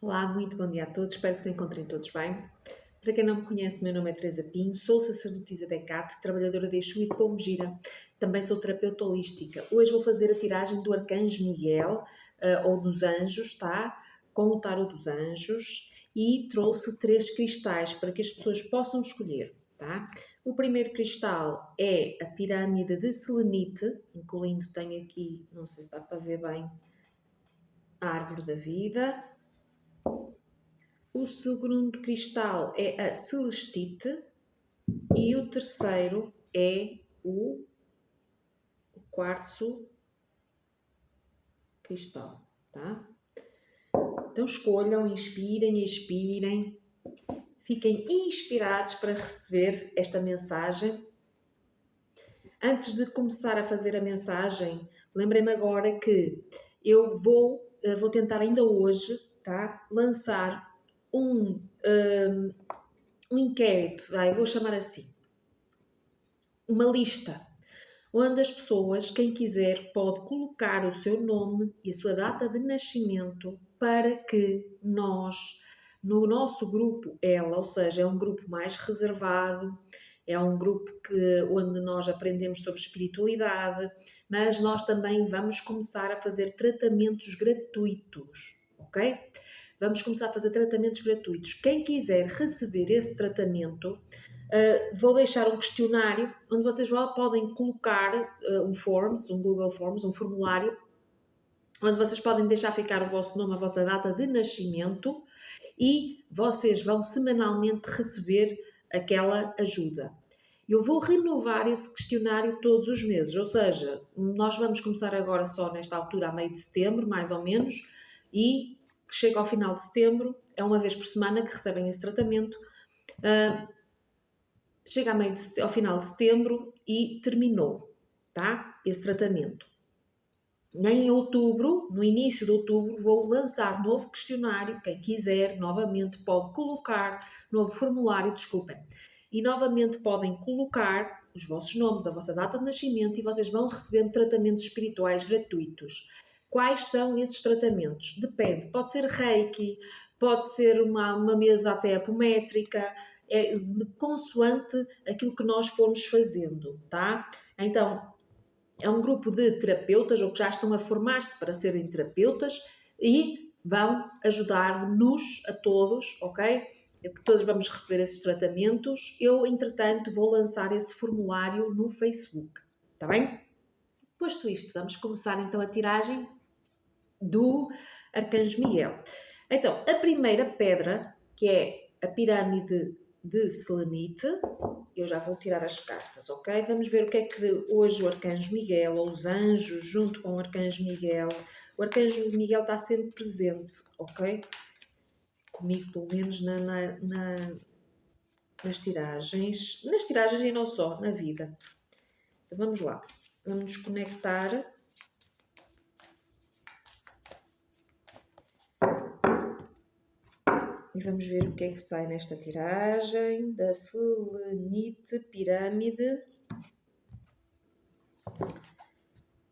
Olá, muito bom dia a todos, espero que se encontrem todos bem. Para quem não me conhece, meu nome é Teresa Pinho, sou sacerdotisa da ECAT, trabalhadora de Exu e de Pombogira, também sou terapeuta holística. Hoje vou fazer a tiragem do Arcanjo Miguel, ou dos Anjos, tá? Com o Tarot dos Anjos, e trouxe 3 cristais para que as pessoas possam escolher, tá? O primeiro cristal é a pirâmide de selenite, incluindo, tenho aqui, não sei se dá para ver bem, a árvore da vida. O segundo cristal é a celestite e o terceiro é o quartzo cristal, tá? Então escolham, inspirem, expirem, fiquem inspirados para receber esta mensagem. Antes de começar a fazer a mensagem, lembrem-me agora que eu vou tentar ainda hoje, tá? Lançar um inquérito, vou chamar assim, uma lista, onde as pessoas, quem quiser, pode colocar o seu nome e a sua data de nascimento para que nós, no nosso grupo ela, ou seja, é um grupo mais reservado, é um grupo onde nós aprendemos sobre espiritualidade, mas nós também vamos começar a fazer tratamentos gratuitos, ok? Vamos começar a fazer tratamentos gratuitos. Quem quiser receber esse tratamento, vou deixar um questionário onde vocês podem colocar um Google Forms, um formulário, onde vocês podem deixar ficar o vosso nome, a vossa data de nascimento e vocês vão semanalmente receber aquela ajuda. Eu vou renovar esse questionário todos os meses, ou seja, nós vamos começar agora só nesta altura, a meio de setembro, mais ou menos, e chega ao final de setembro, é uma vez por semana que recebem esse tratamento. Chega ao final de setembro e terminou, tá? Esse tratamento. Em outubro, no início de outubro, vou lançar novo questionário. Quem quiser, novamente, pode colocar novo formulário, desculpem. E novamente podem colocar os vossos nomes, a vossa data de nascimento e vocês vão recebendo tratamentos espirituais gratuitos. Quais são esses tratamentos? Depende, pode ser reiki, pode ser uma mesa até apométrica, consoante aquilo que nós formos fazendo, tá? Então, é um grupo de terapeutas ou que já estão a formar-se para serem terapeutas e vão ajudar-nos a todos, ok? Que todos vamos receber esses tratamentos. Eu, entretanto, vou lançar esse formulário no Facebook, está bem? Posto isto, vamos começar então a tiragem do Arcanjo Miguel. Então, a primeira pedra, que é a pirâmide de selenite, eu já vou tirar as cartas, ok? Vamos ver o que é que hoje o Arcanjo Miguel, ou os anjos, junto com o Arcanjo Miguel, o Arcanjo Miguel está sempre presente, ok? Comigo, pelo menos, nas tiragens e não só, na vida. Então vamos lá, vamos nos conectar. E vamos ver o que é que sai nesta tiragem da selenite pirâmide.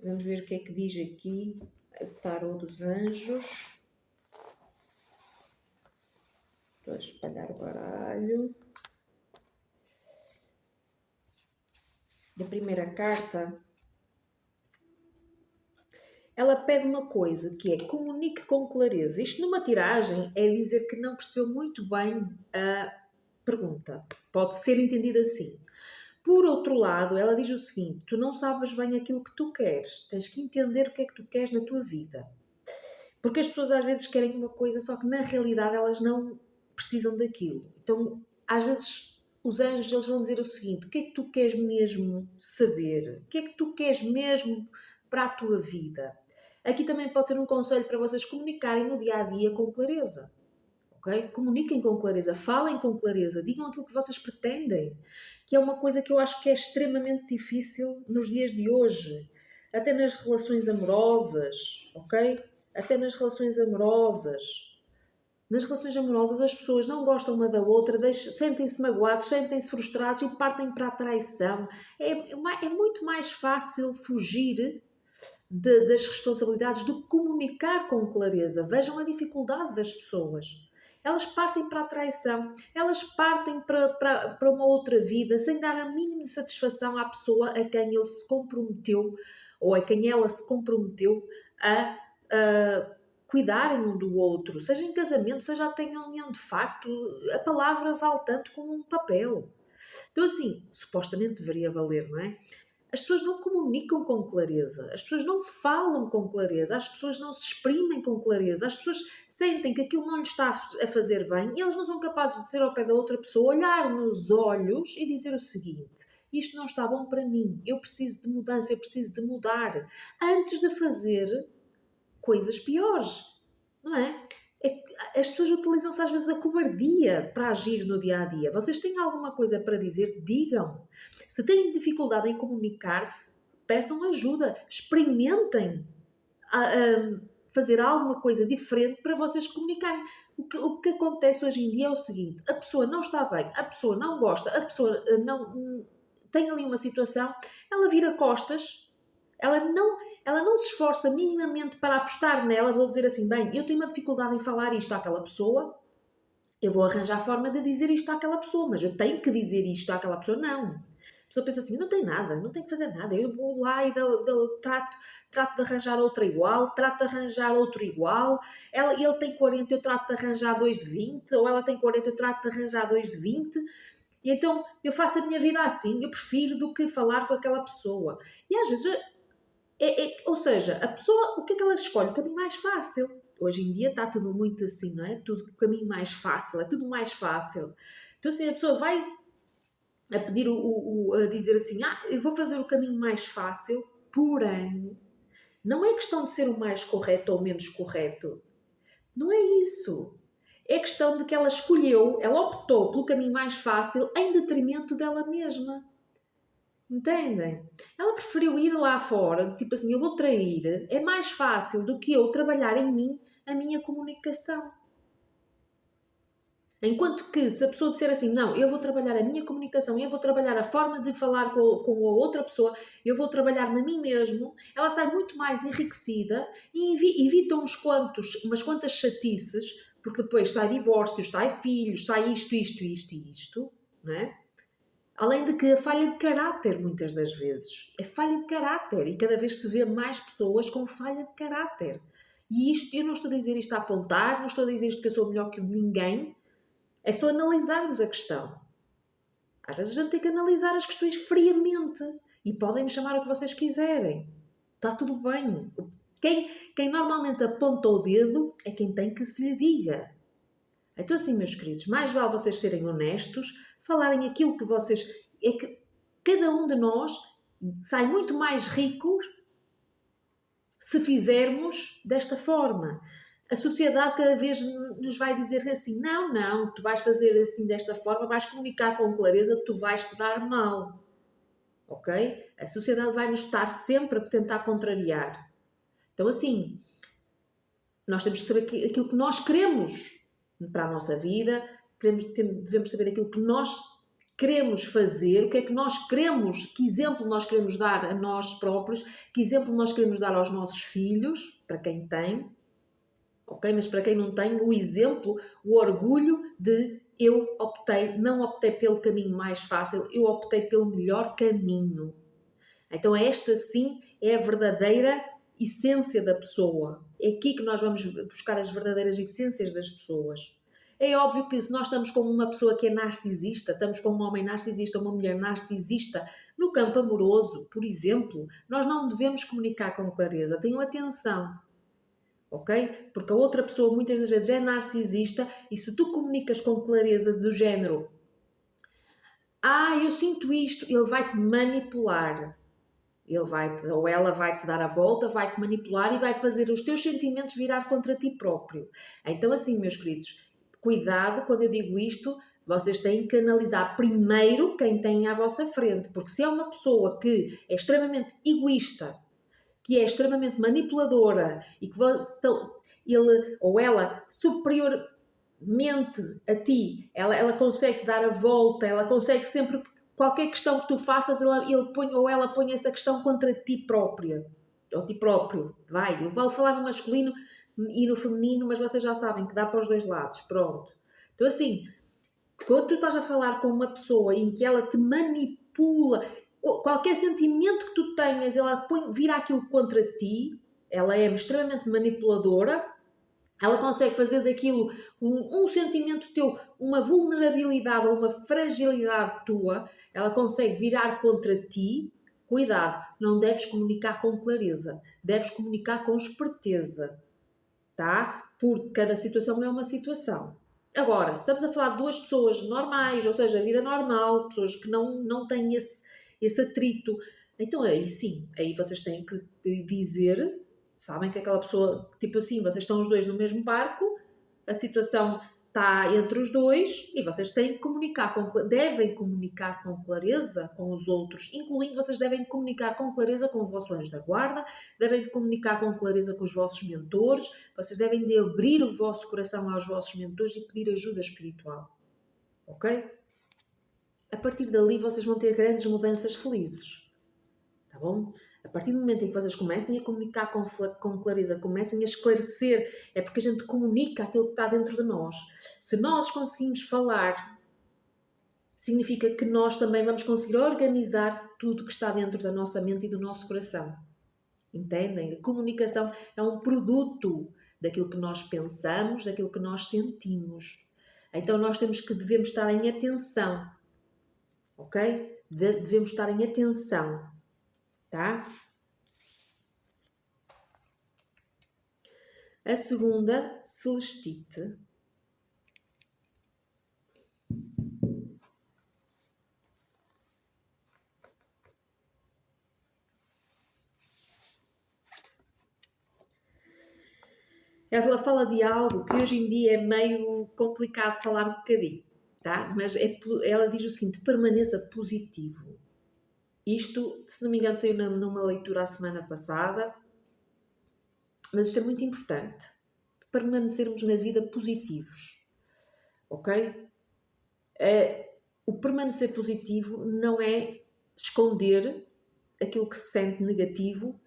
Vamos ver o que é que diz aqui o tarot dos anjos. Estou a espalhar o baralho. Da primeira carta, ela pede uma coisa, que é comunique com clareza. Isto numa tiragem é dizer que não percebeu muito bem a pergunta. Pode ser entendido assim. Por outro lado, ela diz o seguinte: tu não sabes bem aquilo que tu queres. Tens que entender o que é que tu queres na tua vida. Porque as pessoas às vezes querem uma coisa, só que na realidade elas não precisam daquilo. Então, às vezes, os anjos eles vão dizer o seguinte: o que é que tu queres mesmo saber? O que é que tu queres mesmo para a tua vida? Aqui também pode ser um conselho para vocês comunicarem no dia a dia com clareza. Okay? Comuniquem com clareza, falem com clareza, digam aquilo que vocês pretendem, que é uma coisa que eu acho que é extremamente difícil nos dias de hoje, até nas relações amorosas, ok? Até nas relações amorosas. Nas relações amorosas as pessoas não gostam uma da outra, sentem-se magoados, sentem-se frustrados e partem para a traição. É muito mais fácil fugir das responsabilidades de comunicar com clareza. Vejam a dificuldade das pessoas. Elas partem para a traição, elas partem para uma outra vida sem dar a mínima satisfação à pessoa a quem ele se comprometeu ou a quem ela se comprometeu a cuidarem um do outro, seja em casamento, seja até em união de facto. A palavra vale tanto como um papel. Então assim, supostamente deveria valer, não é? As pessoas não comunicam com clareza, as pessoas não falam com clareza, as pessoas não se exprimem com clareza, as pessoas sentem que aquilo não lhes está a fazer bem e elas não são capazes de ser ao pé da outra pessoa, olhar nos olhos e dizer o seguinte: isto não está bom para mim, eu preciso de mudança, eu preciso de mudar, antes de fazer coisas piores, não é? As pessoas utilizam-se às vezes da cobardia para agir no dia a dia. Vocês têm alguma coisa para dizer? Digam. Se têm dificuldade em comunicar, peçam ajuda, experimentem fazer alguma coisa diferente para vocês comunicarem. O que acontece hoje em dia é o seguinte: a pessoa não está bem, a pessoa não gosta, a pessoa não tem ali uma situação, ela vira costas, ela não se esforça minimamente para apostar nela. Vou dizer assim: bem, eu tenho uma dificuldade em falar isto àquela pessoa, eu vou arranjar forma de dizer isto àquela pessoa, mas eu tenho que dizer isto àquela pessoa. Não. A pessoa pensa assim: não tem nada, não tenho que fazer nada, eu vou lá e trato de arranjar outra igual, trato de arranjar outro igual. Ele tem 40, eu trato de arranjar 2 de 20, ou ela tem 40, eu trato de arranjar 2 de 20. E então eu faço a minha vida assim, eu prefiro do que falar com aquela pessoa. E às vezes, ou seja, a pessoa, o que é que ela escolhe? O caminho mais fácil. Hoje em dia está tudo muito assim, não é? Tudo o caminho mais fácil, é tudo mais fácil. Então assim, a pessoa vai a pedir a dizer assim: eu vou fazer o caminho mais fácil, porém, não é questão de ser o mais correto ou menos correto. Não é isso. É questão de que ela escolheu, ela optou pelo caminho mais fácil em detrimento dela mesma. Entendem? Ela preferiu ir lá fora, tipo assim: eu vou trair, é mais fácil do que eu trabalhar em mim a minha comunicação. Enquanto que, se a pessoa disser assim: não, eu vou trabalhar a minha comunicação, eu vou trabalhar a forma de falar com a outra pessoa, eu vou trabalhar-me a mim mesmo, ela sai muito mais enriquecida e evita umas quantas chatices, porque depois sai divórcios, sai filhos, sai isto, não é? Além de que a falha de caráter, muitas das vezes. É falha de caráter. E cada vez se vê mais pessoas com falha de caráter. E isto, eu não estou a dizer isto a apontar, não estou a dizer isto que eu sou melhor que ninguém. É só analisarmos a questão. Às vezes a gente tem que analisar as questões friamente. E podem me chamar o que vocês quiserem. Está tudo bem. Quem normalmente aponta o dedo é quem tem que se lhe diga. Então assim, meus queridos, mais vale vocês serem honestos, falarem aquilo que vocês... É que cada um de nós sai muito mais rico se fizermos desta forma. A sociedade cada vez nos vai dizer assim: não, tu vais fazer assim desta forma, vais comunicar com clareza, tu vais te dar mal. Ok? A sociedade vai nos estar sempre a tentar contrariar. Então assim, nós temos que saber aquilo que nós queremos para a nossa vida, devemos saber aquilo que nós queremos fazer, o que é que nós queremos, que exemplo nós queremos dar a nós próprios, que exemplo nós queremos dar aos nossos filhos, para quem tem, ok? Mas para quem não tem, o exemplo, o orgulho de não optei pelo caminho mais fácil, eu optei pelo melhor caminho. Então esta sim é a verdadeira essência da pessoa. É aqui que nós vamos buscar as verdadeiras essências das pessoas. É óbvio que se nós estamos com uma pessoa que é narcisista, estamos com um homem narcisista, uma mulher narcisista, no campo amoroso, por exemplo, nós não devemos comunicar com clareza. Tenham atenção, ok? Porque a outra pessoa muitas das vezes é narcisista e se tu comunicas com clareza do género: eu sinto isto, ele vai-te manipular. Ou ela vai-te dar a volta, vai-te manipular e vai fazer os teus sentimentos virar contra ti próprio. Então assim, meus queridos, cuidado quando eu digo isto, vocês têm que analisar primeiro quem tem à vossa frente, porque se é uma pessoa que é extremamente egoísta, que é extremamente manipuladora e que ele ou ela superiormente a ti, ela consegue dar a volta, ela consegue sempre... Qualquer questão que tu faças, ele põe ou ela põe essa questão contra ti própria. ou ti próprio, vai, eu vou falar no masculino e no feminino, mas vocês já sabem que dá para os dois lados, pronto. Então assim, quando tu estás a falar com uma pessoa em que ela te manipula, qualquer sentimento que tu tenhas, ela vira aquilo contra ti, ela é extremamente manipuladora, ela consegue fazer daquilo um sentimento teu, uma vulnerabilidade ou uma fragilidade tua, ela consegue virar contra ti. Cuidado, não deves comunicar com clareza, deves comunicar com esperteza, tá? Porque cada situação é uma situação. Agora, se estamos a falar de duas pessoas normais, ou seja, a vida normal, pessoas que não têm esse atrito, então aí sim, aí vocês têm que dizer, sabem que aquela pessoa, tipo assim, vocês estão os dois no mesmo barco, a situação está entre os dois e vocês têm que comunicar devem comunicar com clareza com os outros, incluindo vocês devem comunicar com clareza com os vossos anjos da guarda, devem de comunicar com clareza com os vossos mentores, vocês devem de abrir o vosso coração aos vossos mentores e pedir ajuda espiritual, ok? A partir dali vocês vão ter grandes mudanças felizes, tá bom? A partir do momento em que vocês comecem a comunicar com clareza, comecem a esclarecer, é porque a gente comunica aquilo que está dentro de nós. Se nós conseguimos falar, significa que nós também vamos conseguir organizar tudo que está dentro da nossa mente e do nosso coração. Entendem? A comunicação é um produto daquilo que nós pensamos, daquilo que nós sentimos. Então nós devemos estar em atenção, ok? Devemos estar em atenção, tá? A segunda, celestite. Ela fala de algo que hoje em dia é meio complicado falar um bocadinho, tá? Mas ela diz o seguinte: permaneça positivo. Isto, se não me engano, saiu numa leitura a semana passada, mas isto é muito importante. Permanecermos na vida positivos, ok? O permanecer positivo não é esconder aquilo que se sente negativo,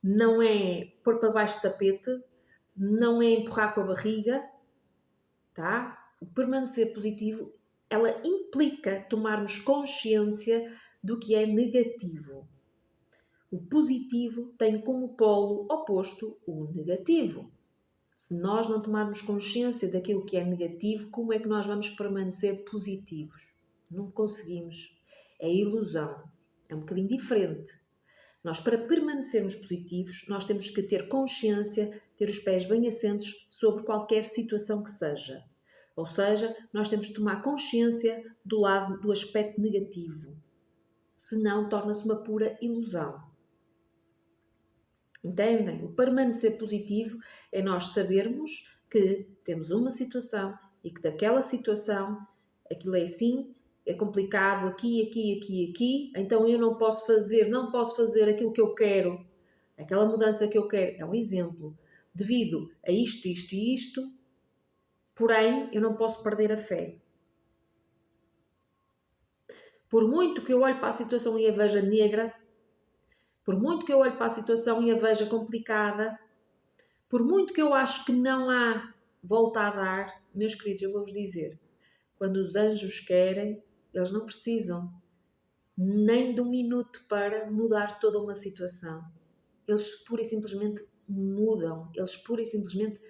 não é pôr para baixo do tapete, não é empurrar com a barriga, tá? O permanecer positivo, ela implica tomarmos consciência do que é negativo. O positivo tem como polo oposto o negativo. Se nós não tomarmos consciência daquilo que é negativo, como é que nós vamos permanecer positivos? Não conseguimos. É ilusão. É um bocadinho diferente. Nós, para permanecermos positivos, nós temos que ter consciência, ter os pés bem assentos sobre qualquer situação que seja. Ou seja, nós temos de tomar consciência do lado do aspecto negativo. Senão, torna-se uma pura ilusão. Entendem? O permanecer positivo é nós sabermos que temos uma situação e que daquela situação, aquilo é assim, é complicado aqui, então eu não posso fazer aquilo que eu quero, aquela mudança que eu quero, é um exemplo, devido a isto e isto, porém eu não posso perder a fé. Por muito que eu olhe para a situação e a veja negra, por muito que eu olhe para a situação e a veja complicada, por muito que eu acho que não há volta a dar, meus queridos, eu vou-vos dizer, quando os anjos querem, eles não precisam nem de um minuto para mudar toda uma situação. Eles pura e simplesmente mudam, eles pura e simplesmente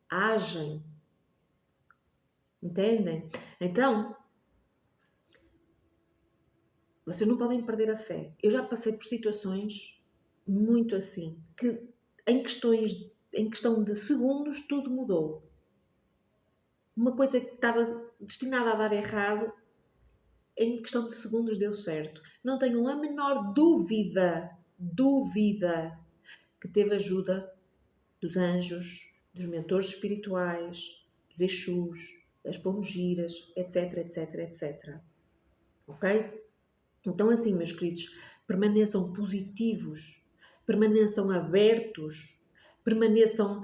agem. Entendem? Então, vocês não podem perder a fé. Eu já passei por situações muito assim, que em questão de segundos tudo mudou. Uma coisa que estava destinada a dar errado, em questão de segundos deu certo. Não tenho a menor dúvida que teve ajuda dos anjos, dos mentores espirituais, dos Exus, das pombogiras, etc. Ok? Então assim, meus queridos, permaneçam positivos, permaneçam abertos, permaneçam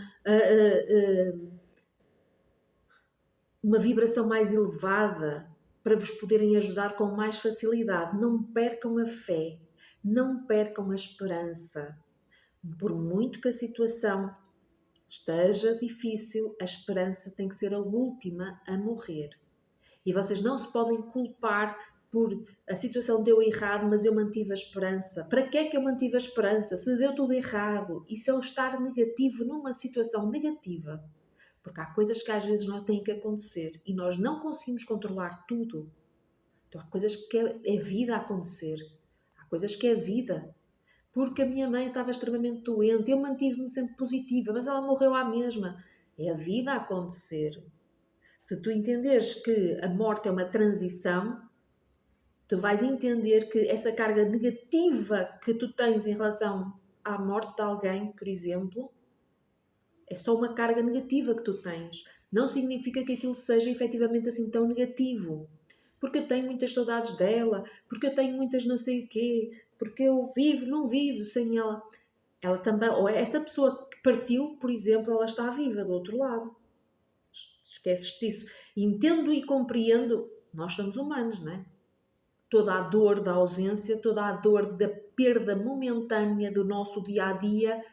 uma vibração mais elevada para vos poderem ajudar com mais facilidade. Não percam a fé, não percam a esperança, Por muito que a situação esteja difícil, a esperança tem que ser a última a morrer. E vocês não se podem culpar por a situação deu errado, mas eu mantive a esperança. Para que é que eu mantive a esperança? Se deu tudo errado. E se eu estar negativo numa situação negativa? Porque há coisas que às vezes não têm que acontecer e nós não conseguimos controlar tudo. Então há coisas que é vida a acontecer. Há coisas que é vida. Porque a minha mãe estava extremamente doente, eu mantive-me sempre positiva, mas ela morreu à mesma. É a vida a acontecer. Se tu entenderes que a morte é uma transição, tu vais entender que essa carga negativa que tu tens em relação à morte de alguém, por exemplo, é só uma carga negativa que tu tens. Não significa que aquilo seja efetivamente assim tão negativo. Porque eu tenho muitas saudades dela, porque eu tenho muitas não sei o quê, porque eu vivo, não vivo sem ela. Ela também, ou essa pessoa que partiu, por exemplo, ela está viva do outro lado. Esqueces disso. Entendo e compreendo, nós somos humanos, não é? Toda a dor da ausência, toda a dor da perda momentânea do nosso dia a dia,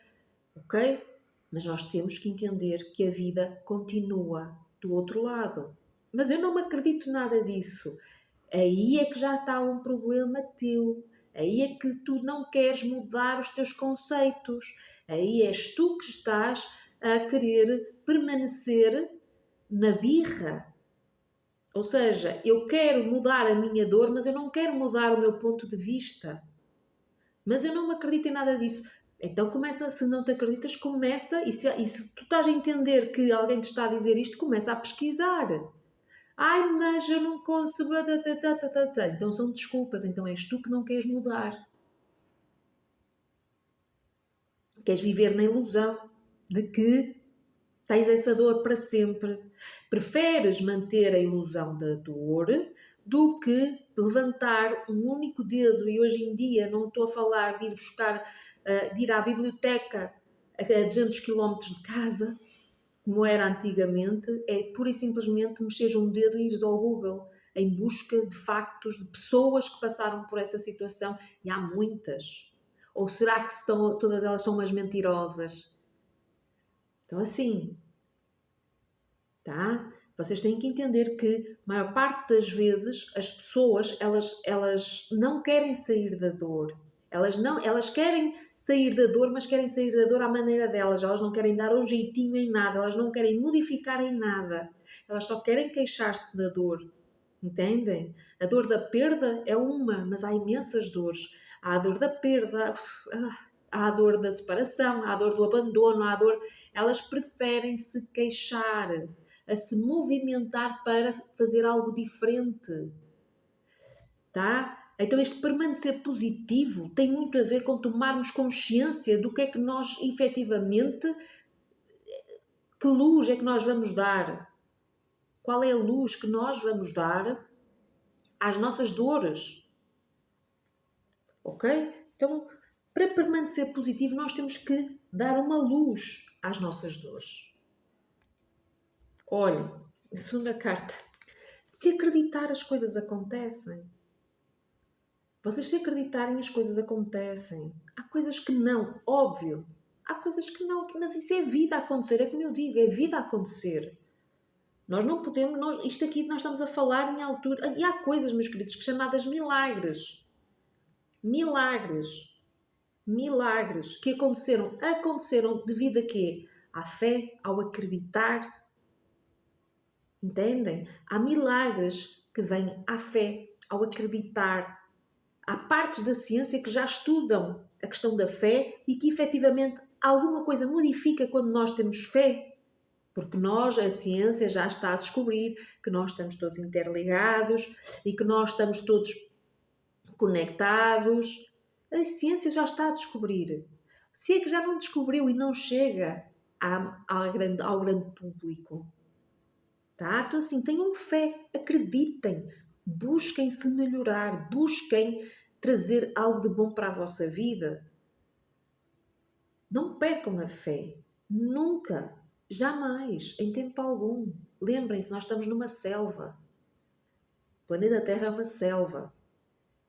ok? Mas nós temos que entender que a vida continua do outro lado. Mas eu não me acredito nada disso. Aí é que já está um problema teu. Aí é que tu não queres mudar os teus conceitos. Aí és tu que estás a querer permanecer na birra. Ou seja, eu quero mudar a minha dor, mas eu não quero mudar o meu ponto de vista. Mas eu não me acredito em nada disso. Então começa, se não te acreditas, começa, e se tu estás a entender que alguém te está a dizer isto, começa a pesquisar. Ai, mas eu não consigo. Então são desculpas, então és tu que não queres mudar. Queres viver na ilusão de que tens essa dor para sempre. Preferes manter a ilusão da dor do que levantar um único dedo, e hoje em dia não estou a falar de ir buscar, de ir à biblioteca a 200 km de casa, como era antigamente, é pura e simplesmente mexeres um dedo e ires ao Google em busca de factos de pessoas que passaram por essa situação, e há muitas. Ou será que todas elas são umas mentirosas? Então assim, tá? Vocês têm que entender que a maior parte das vezes as pessoas elas não querem sair da dor. Elas querem sair da dor, mas querem sair da dor à maneira delas. Elas não querem dar um jeitinho em nada, elas não querem modificar em nada. Elas só querem queixar-se da dor. Entendem? A dor da perda é uma, mas há imensas dores. Há a dor da perda, há a dor da separação, há a dor do abandono, há a dor. Elas preferem se queixar, a se movimentar para fazer algo diferente, tá? Então este permanecer positivo tem muito a ver com tomarmos consciência do que é que nós efetivamente, que luz é que nós vamos dar, qual é a luz que nós vamos dar às nossas dores, ok? Então, para permanecer positivo nós temos que dar uma luz às nossas dores. Olha, a segunda carta. Se acreditar, as coisas acontecem. Vocês se acreditarem, as coisas acontecem. Há coisas que não, óbvio. Há coisas que não, mas isso é vida a acontecer. É como eu digo, é vida a acontecer. Nós não podemos, isto aqui nós estamos a falar em altura. E há coisas, meus queridos, que chamadas milagres. Milagres. Milagres que aconteceram devido a quê? À fé, ao acreditar. Entendem? Há milagres que vêm à fé, ao acreditar. Há partes da ciência que já estudam a questão da fé e que efetivamente alguma coisa modifica quando nós temos fé. Porque a ciência já está a descobrir que nós estamos todos interligados e que nós estamos todos conectados. A ciência já está a descobrir. Se é que já não descobriu e não chega ao grande público. Tá? Então assim, tenham fé, acreditem, busquem se melhorar, busquem trazer algo de bom para a vossa vida. Não percam a fé, nunca, jamais, em tempo algum. Lembrem-se, nós estamos numa selva. O planeta Terra é uma selva.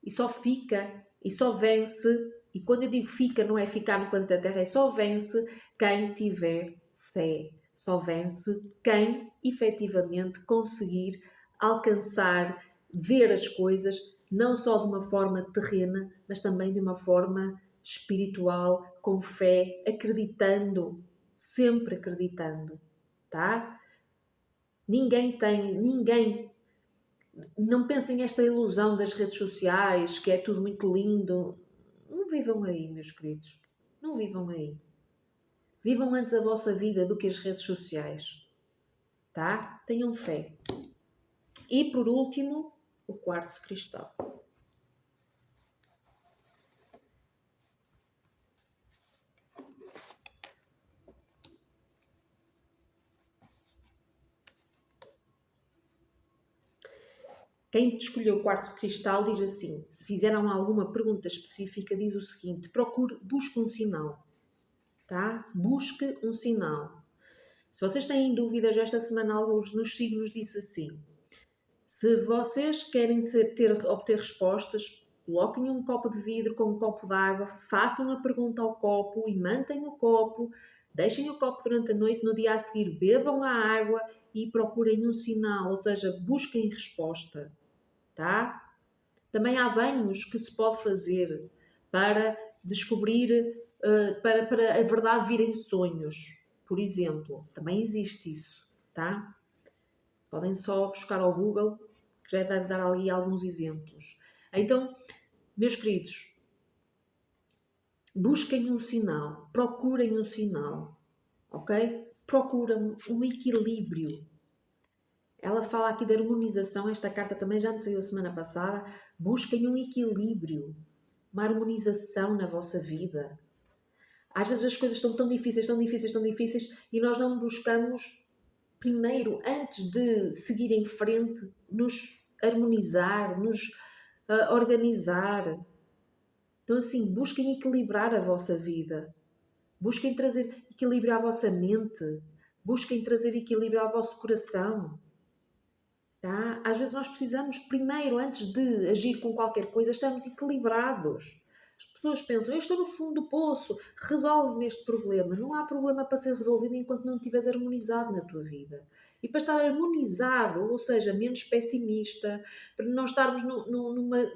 E só fica, e só vence E quando eu digo fica, não é ficar no planeta Terra, é só vence quem tiver fé. Só vence quem efetivamente conseguir alcançar, ver as coisas, não só de uma forma terrena, mas também de uma forma espiritual, com fé, acreditando, sempre acreditando, tá? Ninguém, não pensem esta ilusão das redes sociais, que é tudo muito lindo. Não vivam aí, meus queridos. Não vivam aí. Vivam antes a vossa vida do que as redes sociais, tá? Tenham fé. E por último, o quartzo cristal. Quem escolheu o quartzo cristal diz assim: se fizeram alguma pergunta específica, diz o seguinte: busque um sinal, tá? Busque um sinal. Se vocês têm dúvidas, esta semana alguns nos signos disse assim: se vocês querem obter respostas, coloquem um copo de vidro com um copo de água, façam a pergunta ao copo e mantenham o copo, deixem o copo durante a noite, no dia a seguir bebam a água e procurem um sinal, ou seja, busquem resposta, tá? Também há banhos que se pode fazer para descobrir, para a verdade vir em sonhos, por exemplo. Também existe isso, tá? Podem só buscar ao Google, que já deve dar ali alguns exemplos. Então, meus queridos, busquem um sinal, procurem um sinal, ok? Procurem um equilíbrio. Ela fala aqui de harmonização, esta carta também já me saiu a semana passada. Busquem um equilíbrio, uma harmonização na vossa vida. Às vezes as coisas estão tão difíceis, tão difíceis, tão difíceis e nós não buscamos primeiro, antes de seguir em frente, nos harmonizar, nos organizar. Então, assim, busquem equilibrar a vossa vida. Busquem trazer equilíbrio à vossa mente. Busquem trazer equilíbrio ao vosso coração. Tá? Às vezes nós precisamos, primeiro, antes de agir com qualquer coisa, estamos equilibrados. As pessoas pensam, eu estou no fundo do poço, resolve-me este problema. Não há problema para ser resolvido enquanto não estiveres harmonizado na tua vida. E para estar harmonizado, ou seja, menos pessimista, para não estarmos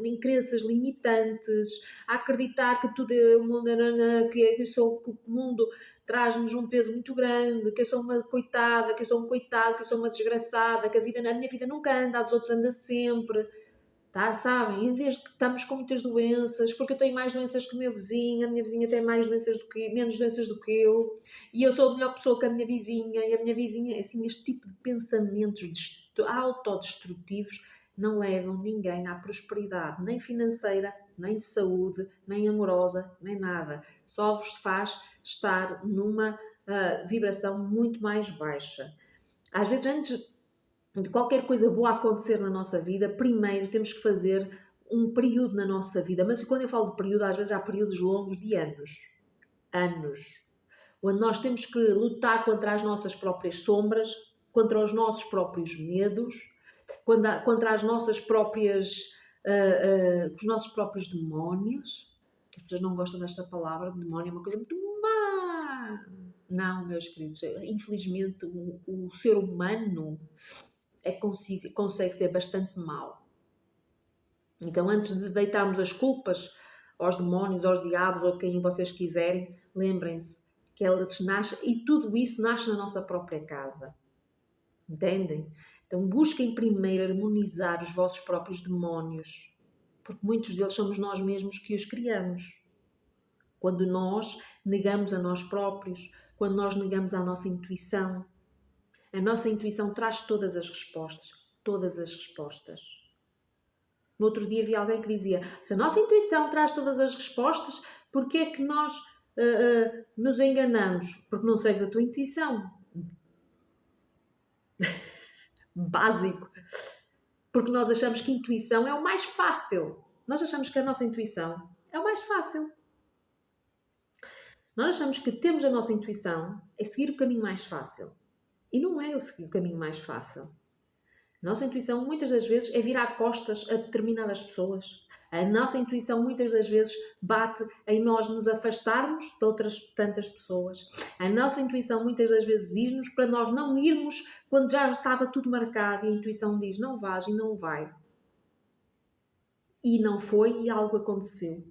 em crenças limitantes, a acreditar que tudo é o mundo, que o mundo traz-nos um peso muito grande, que eu sou uma coitada, que eu sou um coitado, que eu sou uma desgraçada, que a minha vida nunca anda, a dos outros anda sempre. Tá, sabem? Em vez de que estamos com muitas doenças, porque eu tenho mais doenças que o meu vizinho, a minha vizinha tem menos doenças do que eu, e eu sou a melhor pessoa que a minha vizinha, e a minha vizinha, assim, este tipo de pensamentos autodestrutivos não levam ninguém à prosperidade, nem financeira, nem de saúde, nem amorosa, nem nada. Só vos faz estar numa vibração muito mais baixa. Às vezes, antes de qualquer coisa boa acontecer na nossa vida, primeiro temos que fazer um período na nossa vida. Mas quando eu falo de período, às vezes há períodos longos de anos. Anos. Onde nós temos que lutar contra as nossas próprias sombras, contra os nossos próprios medos, contra as nossas próprias, os nossos próprios demónios. As pessoas não gostam desta palavra, demónio é uma coisa muito má. Não, meus queridos, infelizmente o ser humano consegue ser bastante mau. Então, antes de deitarmos as culpas aos demónios, aos diabos ou quem vocês quiserem, lembrem-se que eles nascem e tudo isso nasce na nossa própria casa. Entendem? Então, busquem primeiro harmonizar os vossos próprios demónios, porque muitos deles somos nós mesmos que os criamos. Quando nós negamos a nós próprios, quando nós negamos a nossa intuição. A nossa intuição traz todas as respostas. Todas as respostas. No outro dia vi alguém que dizia: se a nossa intuição traz todas as respostas, porquê é que nós nos enganamos? Porque não segues a tua intuição. Básico. Porque nós achamos que intuição é o mais fácil. Nós achamos que a nossa intuição é o mais fácil. Nós achamos que temos a nossa intuição é seguir o caminho mais fácil. E não é o seguir o caminho mais fácil. A nossa intuição muitas das vezes é virar costas a determinadas pessoas. A nossa intuição muitas das vezes bate em nós nos afastarmos de outras tantas pessoas. A nossa intuição muitas das vezes diz-nos para nós não irmos quando já estava tudo marcado e a intuição diz não vais e não vai. E não foi e algo aconteceu.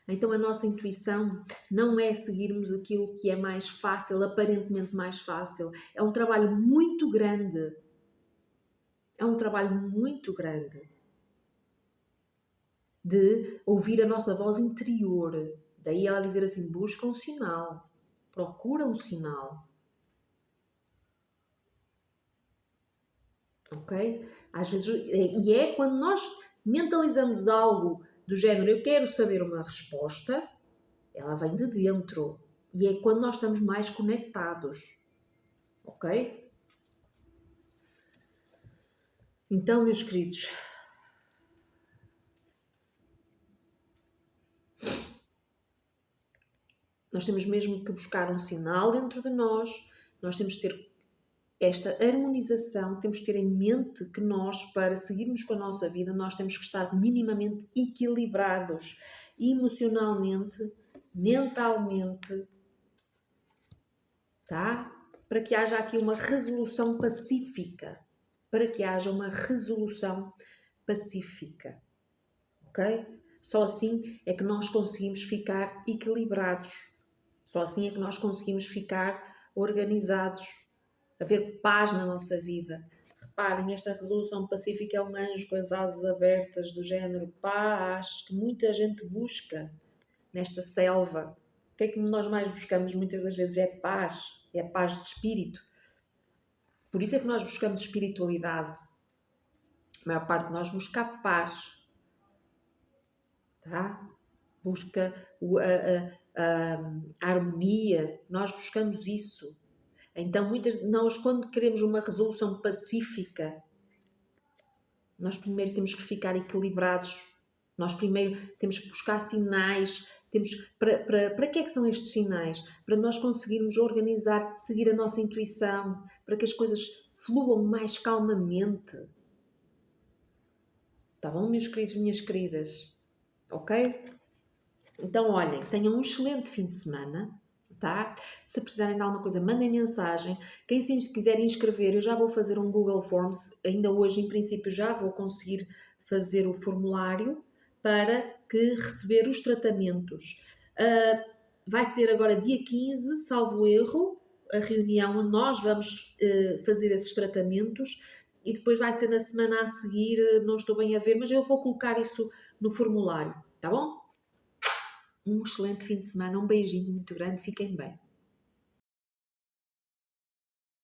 Então a nossa intuição não é seguirmos aquilo que é mais fácil, aparentemente mais fácil. É um trabalho muito grande. É um trabalho muito grande de ouvir a nossa voz interior. Daí ela dizer assim, busca um sinal, procura um sinal. Ok? Às vezes, e é quando nós mentalizamos algo do género, eu quero saber uma resposta, ela vem de dentro. E é quando nós estamos mais conectados. Ok? Então, meus queridos, nós temos mesmo que buscar um sinal dentro de nós temos que ter esta harmonização, temos que ter em mente que nós, para seguirmos com a nossa vida, nós temos que estar minimamente equilibrados emocionalmente, mentalmente, tá? Para que haja aqui uma resolução pacífica. Para que haja uma resolução pacífica. Ok? Só assim é que nós conseguimos ficar equilibrados. Só assim é que nós conseguimos ficar organizados, haver paz na nossa vida. Reparem, esta resolução pacífica é um anjo com as asas abertas, do género paz, que muita gente busca nesta selva. O que é que nós mais buscamos muitas das vezes? É paz de espírito. Por isso é que nós buscamos espiritualidade. A maior parte de nós busca a paz. Tá? Busca a harmonia. Nós buscamos isso. Então, nós, quando queremos uma resolução pacífica, nós primeiro temos que ficar equilibrados. Nós primeiro temos que buscar sinais. Para que é que são estes sinais? Para nós conseguirmos organizar, seguir a nossa intuição, para que as coisas fluam mais calmamente. Tá bom, meus queridos, minhas queridas? Ok? Então, olhem, tenham um excelente fim de semana. Tá? Se precisarem de alguma coisa, mandem mensagem. Quem se quiser inscrever, eu já vou fazer um Google Forms. Ainda hoje, em princípio, já vou conseguir fazer o formulário para que receber os tratamentos. Vai ser agora dia 15, salvo erro, a reunião onde nós vamos fazer esses tratamentos e depois vai ser na semana a seguir, não estou bem a ver, mas eu vou colocar isso no formulário, tá bom? Um excelente fim de semana, um beijinho muito grande, fiquem bem.